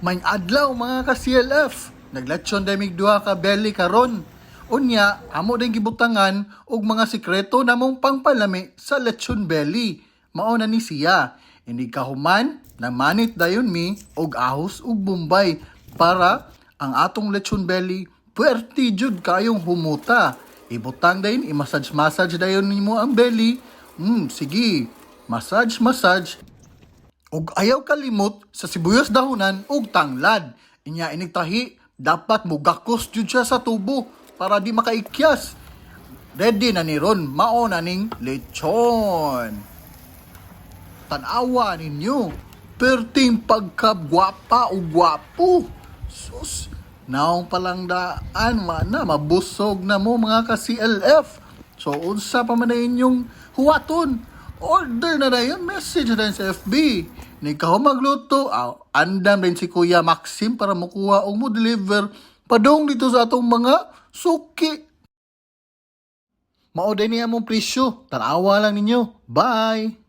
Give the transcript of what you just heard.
May adlaw mga ka-CLF, nagletsyon damig duha ka belly karon. Unya, amo din gibutangan og mga sikreto namong pangpalami sa lechon belly. Mao na ni siya. Ini kahuman, namanit dayon mi og ahos ug bombay para ang atong lechon belly puwerte jud kayong humuta. Ibutang dayon, i-massage dayon nimo ang belly. Sige, massage. Ug ayaw kalimot sa sibuyas dahonan ug tanglad. Inya inigtahi, dapat mugakos jud siya sa tubo para di makaikyas. Ready na ni ron, mao na ning lechon. Tanawa ninyo, perting pagkagwapa o gwapo. Sus, naong palang daan, mabusog na mo mga ka-CLF. So, unsa pa man na inyong huwaton? Order na dayon, message na dayon sa FB. Ikaw magluto, andam din si Kuya Maxim para makuha o mo deliver padong dito sa atong mga suki. Mao din niya mong presyo, tanawa lang ninyo. Bye!